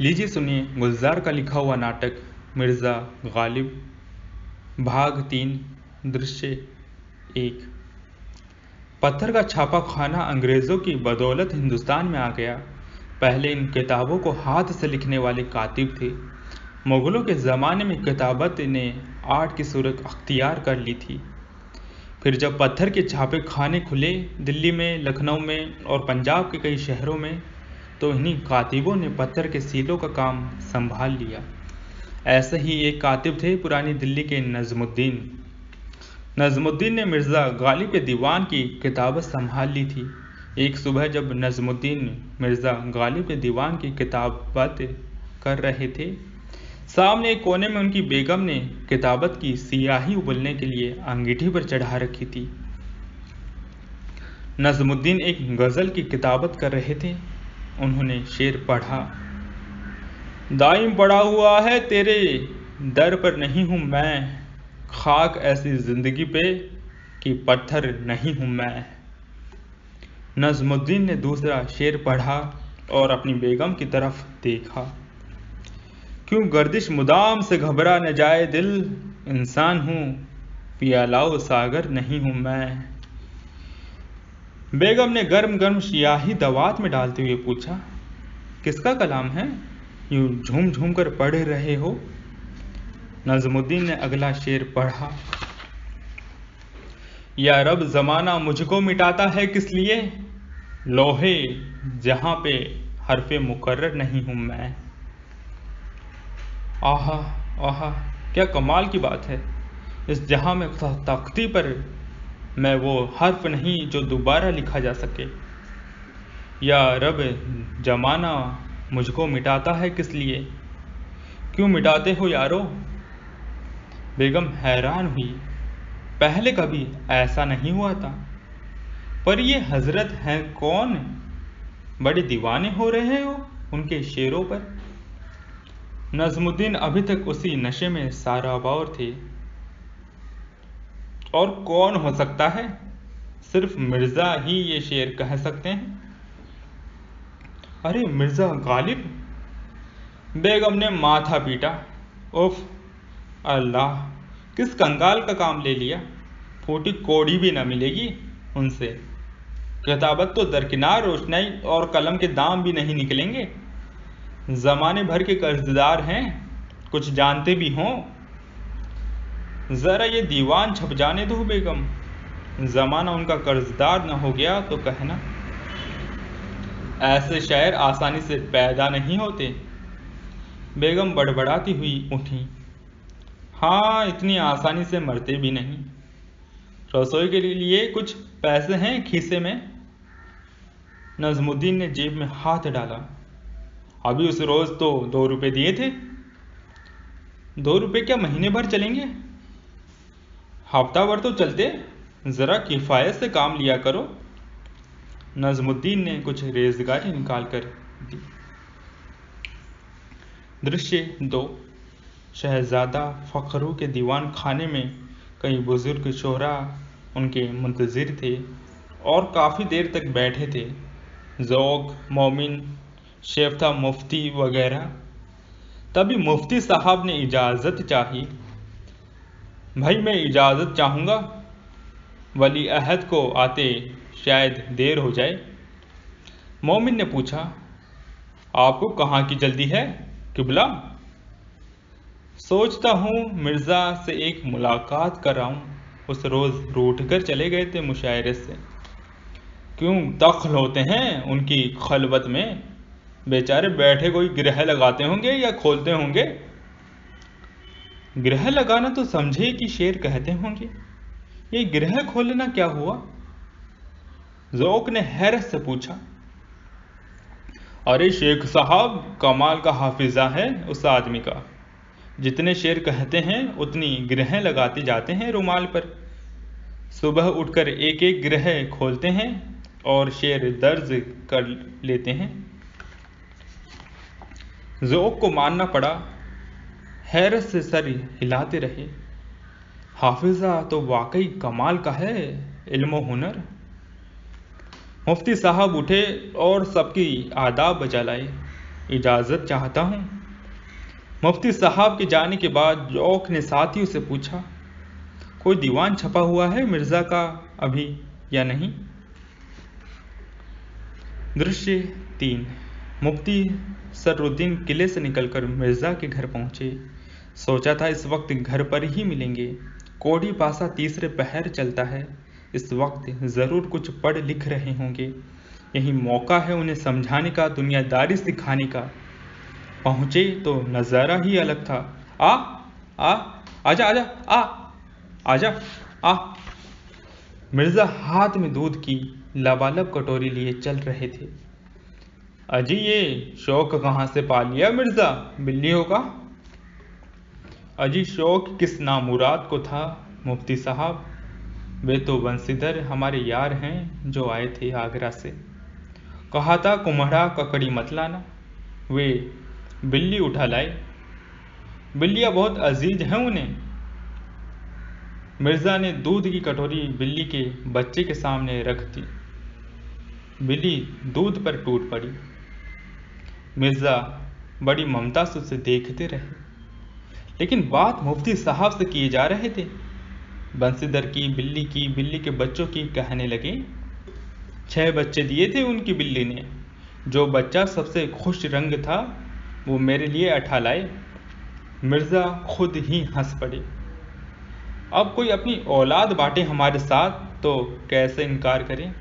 लीजिए सुनिए गुलजार का लिखा हुआ नाटक मिर्ज़ा गालिब भाग 3 दृश्य 1। पत्थर का छापा खाना अंग्रेज़ों की बदौलत हिंदुस्तान में आ गया। पहले इन किताबों को हाथ से लिखने वाले कातिब थे। मुग़लों के ज़माने में किताबत ने आर्ट की सूरत अख्तियार कर ली थी। फिर जब पत्थर के छापे खाने खुले दिल्ली में, लखनऊ में और पंजाब के कई शहरों में, तो इन्हीं कातिबों ने पत्थर के सीलों का काम संभाल लिया। ऐसे ही एक कातिब थे पुरानी दिल्ली के नज़मुद्दीन। नज़मुद्दीन ने मिर्ज़ा गालिब के दीवान की किताबत संभाल ली थी। एक सुबह जब नज़मुद्दीन मिर्ज़ा गालिब के दीवान की किताबत कर रहे थे, सामने एक कोने में उनकी बेगम ने किताबत की सियाही उबलने के लिए अंगीठी पर चढ़ा रखी थी। नज़मुद्दीन एक गज़ल की किताबत कर रहे थे। उन्होंने शेर पढ़ा। दाइम पड़ा हुआ है तेरे दर पर नहीं हूँ मैं, खाक ऐसी जिंदगी पे कि पत्थर नहीं हूँ मैं। नज़मुद्दीन ने दूसरा शेर पढ़ा और अपनी बेगम की तरफ देखा। क्यों गर्दिश मुदाम से घबरा न जाए दिल, इंसान हूँ पियालाओ सागर नहीं हूँ मैं। बेगम ने गर्म गर्म स्याही दवात में डालते हुए पूछा, किसका कलाम है, यूं झूम झूम कर पढ़ रहे हो? नज़मुद्दीन ने अगला शेर पढ़ा। या रब ज़माना मुझको मिटाता है किस लिए, लोहे जहां पे हरफे मुकर्रर नहीं हूं मैं। आहा आहा, क्या कमाल की बात है। इस जहां में तख्ती पर मैं वो हर्फ नहीं जो दोबारा लिखा जा सके। या रब जमाना मुझको मिटाता है किस लिए, क्यों मिटाते हो यारो? बेगम हैरान हुई, पहले कभी ऐसा नहीं हुआ था। पर ये हजरत हैं कौन, बड़े दीवाने हो रहे हो उनके शेरों पर। नज़मुद्दीन अभी तक उसी नशे में साराबार थे। और कौन हो सकता है, सिर्फ मिर्ज़ा ही ये शेर कह सकते हैं। अरे मिर्ज़ा गालिब, बेगम ने माथा पीटा। उफ अल्लाह, किस कंगाल का काम ले लिया, फूटी कोड़ी भी न मिलेगी उनसे। किताबत तो दरकिनार रोशनाई और कलम के दाम भी नहीं निकलेंगे। ज़माने भर के कर्जदार हैं, कुछ जानते भी हों। ज़रा ये दीवान छप जाने दो बेगम, ज़माना उनका कर्जदार न हो गया तो कहना। ऐसे शायर आसानी से पैदा नहीं होते। बेगम बड़बड़ाती हुई उठी। हाँ, इतनी आसानी से मरते भी नहीं। रसोई के लिए कुछ पैसे हैं खीसे में? नज़मुद्दीन ने जेब में हाथ डाला। अभी उस रोज़ तो 2 रुपये दिए थे। 2 रुपये क्या महीने भर चलेंगे? हफ्ता भर तो चलते, ज़रा किफ़ायत से काम लिया करो। नज़मुद्दीन ने कुछ रेज़गारी निकाल कर दी। दृश्य 2। शहज़ादा फ़खरू के दीवान खाने में कई बुज़ुर्ग शोहरा उनके मुंतज़िर थे और काफ़ी देर तक बैठे थे। ज़ौक़, मोमिन, शेफ़ता मुफ्ती वगैरह। तभी मुफ्ती साहब ने इजाज़त चाही। भाई मैं इजाज़त चाहूँगा, वली अहद को आते शायद देर हो जाए। मोमिन ने पूछा, आपको कहाँ की जल्दी है किबला? सोचता हूँ मिर्ज़ा से एक मुलाकात कराऊँ, उस रोज़ रूठ कर चले गए थे मुशायरे से। क्यों दखल होते हैं उनकी खलवत में, बेचारे बैठे कोई ग्रह लगाते होंगे या खोलते होंगे। ग्रह लगाना तो समझे कि शेर कहते होंगे, ये ग्रह खोलना क्या हुआ? ज़ौक़ ने हैरत से पूछा। अरे शेख साहब, कमाल का हाफिज़ा है उस आदमी का, जितने शेर कहते हैं उतनी ग्रह लगाते जाते हैं रुमाल पर। सुबह उठकर एक एक ग्रह खोलते हैं और शेर दर्ज कर लेते हैं। ज़ौक़ को मानना पड़ा, हैरत से सर हिलाते रहे। हाफिज़ा तो वाकई कमाल का है, इल्म व हुनर। मुफ्ती साहब उठे और सबकी आदाब बजा लाए। इजाज़त चाहता हूँ। मुफ्ती साहब के जाने के बाद जोक ने साथियों से पूछा, कोई दीवान छपा हुआ है मिर्ज़ा का अभी या नहीं? दृश्य 3। मुफ्ती सदरुद्दीन किले से निकलकर मिर्ज़ा के घर पहुँचे। सोचा था इस वक्त घर पर ही मिलेंगे। कोड़ी पासा तीसरे पहर चलता है। इस वक्त ज़रूर कुछ पढ़ लिख रहे होंगे। यही मौका है उन्हें समझाने का, दुनियादारी सिखाने का। पहुँचे तो नज़ारा ही अलग था। आजा आजा आजा आ। मिर्ज़ा हाथ में दूध की लबालब कटोरी लिए चल रहे थे। अजी ये शौक कहाँ से पा लिया मिर्ज़ा बिल्लियों का? अजी शौक किस नामुराद को था मुफ्ती साहब, वे तो बंसीधर हमारे यार हैं जो आए थे आगरा से। कहा था कुम्हड़ा ककड़ी मत लाना, वे बिल्ली उठा लाए। बिल्लियाँ बहुत अजीज हैं उन्हें। मिर्ज़ा ने दूध की कटोरी बिल्ली के बच्चे के सामने रख दी। बिल्ली दूध पर टूट पड़ी। मिर्ज़ा बड़ी ममता से उसे देखते रहे, लेकिन बात मुफ्ती साहब से किए जा रहे थे। बंसीधर की, बिल्ली के बच्चों की कहने लगे। 6 बच्चे दिए थे उनकी बिल्ली ने। जो बच्चा सबसे खुश रंग था वो मेरे लिए अठा लाए। मिर्ज़ा खुद ही हंस पड़े। अब कोई अपनी औलाद बांटे हमारे साथ तो कैसे इनकार करें।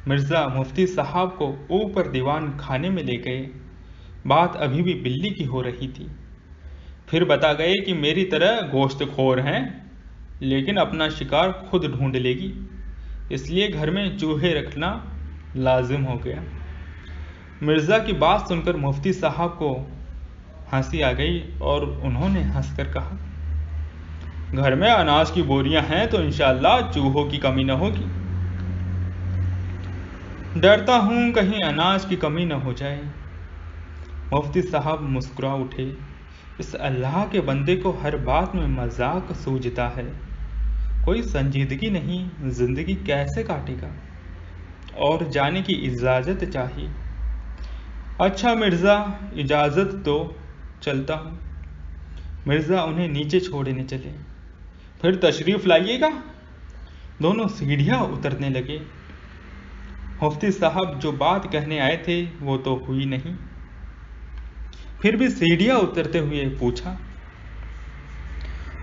मिर्ज़ा मुफ्ती साहब को ऊपर दीवान खाने में ले गए। बात अभी भी बिल्ली की हो रही थी। फिर बता गए कि मेरी तरह गोश्तखोर हैं, लेकिन अपना शिकार खुद ढूंढ लेगी, इसलिए घर में चूहे रखना लाजिम हो गया। मिर्ज़ा की बात सुनकर मुफ्ती साहब को हंसी आ गई और उन्होंने हंसकर कहा, घर में अनाज की बोरियां हैं तो इंशाअल्लाह चूहों की कमी न होगी। डरता हूं कहीं अनाज की कमी न हो जाए। मुफ्ती साहब मुस्कुरा उठे। इस अल्लाह के बंदे को हर बात में मजाक सूझता है। कोई संजीदगी नहीं, जिंदगी कैसे काटेगा। और जाने की इजाज़त चाहिए। अच्छा मिर्ज़ा इजाज़त दो, चलता हूँ। मिर्ज़ा उन्हें नीचे छोड़ने चले। फिर तशरीफ़ लाइएगा। दोनों सीढ़ियाँ उतरने लगे। मुफ्ती साहब जो बात कहने आए थे वो तो हुई नहीं। फिर भी सीढ़ियाँ उतरते हुए पूछा,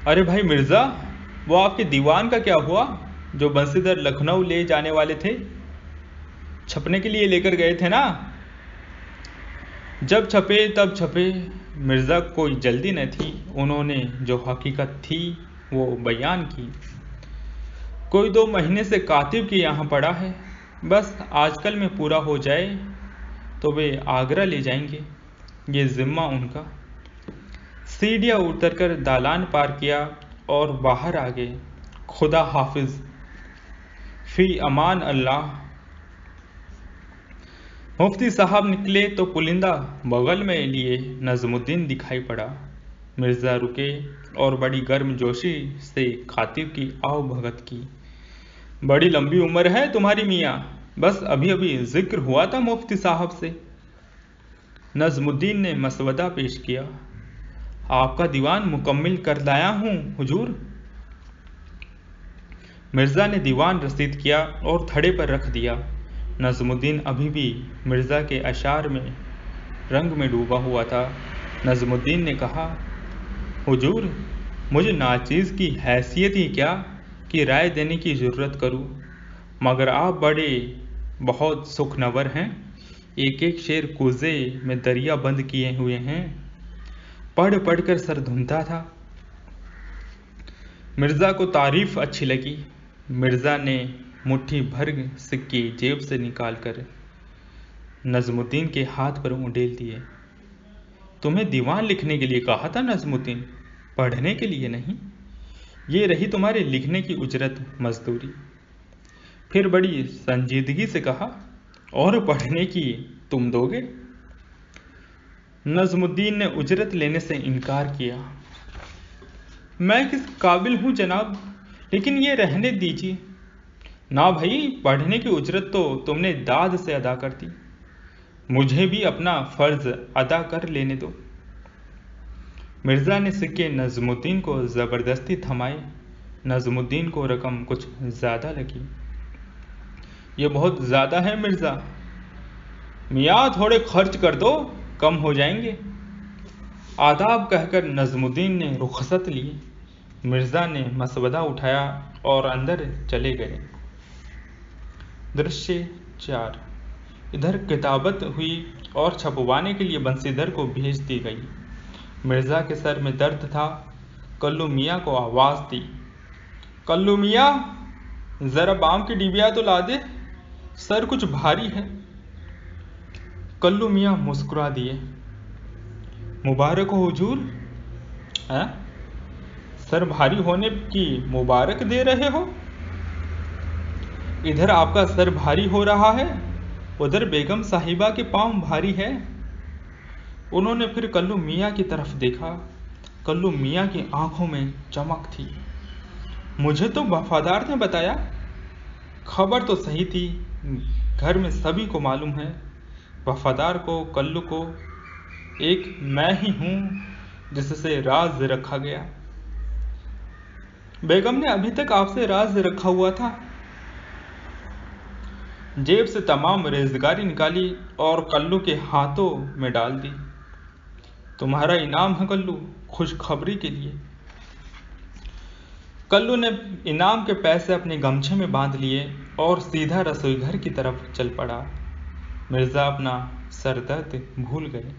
अरे भाई मिर्ज़ा, वो आपके दीवान का क्या हुआ जो बंसीधर लखनऊ ले जाने वाले थे? छपने के लिए लेकर गए थे ना? जब छपे तब छपे मिर्ज़ा, कोई जल्दी न थी। उन्होंने जो हकीकत थी वो बयान की। कोई 2 महीने से कातिब के यहाँ पड़ा है, बस आजकल में पूरा हो जाए तो वे आगरा ले जाएंगे। ये जिम्मा उनका। सीढ़ियाँ उतरकर दालान पार किया और बाहर आ गए। खुदा हाफिज, फी अमान अल्लाह। मुफ्ती साहब निकले तो पुलिंदा बगल में लिए नजमुद्दीन दिखाई पड़ा। मिर्ज़ा रुके और बड़ी गर्मजोशी से खातिब की आओ भगत की। बड़ी लंबी उम्र है तुम्हारी मियाँ, बस अभी अभी जिक्र हुआ था मुफ्ती साहब से। नजमुद्दीन ने मसवदा पेश किया। आपका दीवान मुकम्मिल कर लाया हूँ हुजूर। मिर्ज़ा ने दीवान रसीद किया और थड़े पर रख दिया। नजमुद्दीन अभी भी मिर्ज़ा के अशार में रंग में डूबा हुआ था। नजमुद्दीन ने कहा, हुजूर, मुझे नाचीज़ की हैसियत ही क्या कि राय देने की ज़रूरत करूं, मगर आप बड़े बहुत सुखनवर हैं। एक एक शेर कुज़े में दरिया बंद किए हुए हैं। पढ़ पढ़ कर सर धुनता था। मिर्ज़ा को तारीफ़ अच्छी लगी। मिर्ज़ा ने मुट्ठी भर सिक्के जेब से निकालकर नजमुद्दीन के हाथ पर उंडेल दिए। तुम्हें दीवान लिखने के लिए कहा था नजमुद्दीन, पढ़ने के लिए नहीं। ये रही तुम्हारे लिखने की उजरत मजदूरी। फिर बड़ी संजीदगी से कहा, और पढ़ने की तुम दोगे? नजमुद्दीन ने उजरत लेने से इनकार किया। मैं किस काबिल हूँ जनाब, लेकिन ये रहने दीजिए। ना भाई, पढ़ने की उजरत तो तुमने दाद से अदा कर दी। मुझे भी अपना फर्ज अदा कर लेने दो। मिर्ज़ा ने सिक्के नज़मुद्दीन को ज़बरदस्ती थमाए। नज़मुद्दीन को रकम कुछ ज़्यादा लगी। ये बहुत ज़्यादा है मिर्ज़ा, मियाँ थोड़े खर्च कर दो, कम हो जाएंगे। आदाब कहकर नज़मुद्दीन ने रुखसत ली। मिर्ज़ा ने मसवदा उठाया और अंदर चले गए। दृश्य 4। इधर किताबत हुई और छपवाने के लिए बंसीधर को भेज दी गई। मिर्ज़ा के सर में दर्द था। कल्लू मियाँ को आवाज़ दी, कल्लू मियाँ ज़रा बाम की डिबिया तो ला दे, सर कुछ भारी है। कल्लू मियाँ मुस्कुरा दिए, मुबारक हो हुजूर। सर भारी होने की मुबारक दे रहे हो? इधर आपका सर भारी हो रहा है, उधर बेगम साहिबा के पांव भारी है। उन्होंने फिर कल्लू मियाँ की तरफ देखा। कल्लू मियाँ की आंखों में चमक थी। मुझे तो वफादार ने बताया, खबर तो सही थी, घर में सभी को मालूम है। वफादार को, कल्लू को, एक मैं ही हूँ जिससे राज रखा गया। बेगम ने अभी तक आपसे राज रखा हुआ था। जेब से तमाम रेजगारी निकाली और कल्लू के हाथों में डाल दी। तुम्हारा इनाम है कल्लू, खुशखबरी के लिए। कल्लू ने इनाम के पैसे अपने गमछे में बांध लिए और सीधा रसोई घर की तरफ चल पड़ा। मिर्ज़ा अपना सरदर्द भूल गए।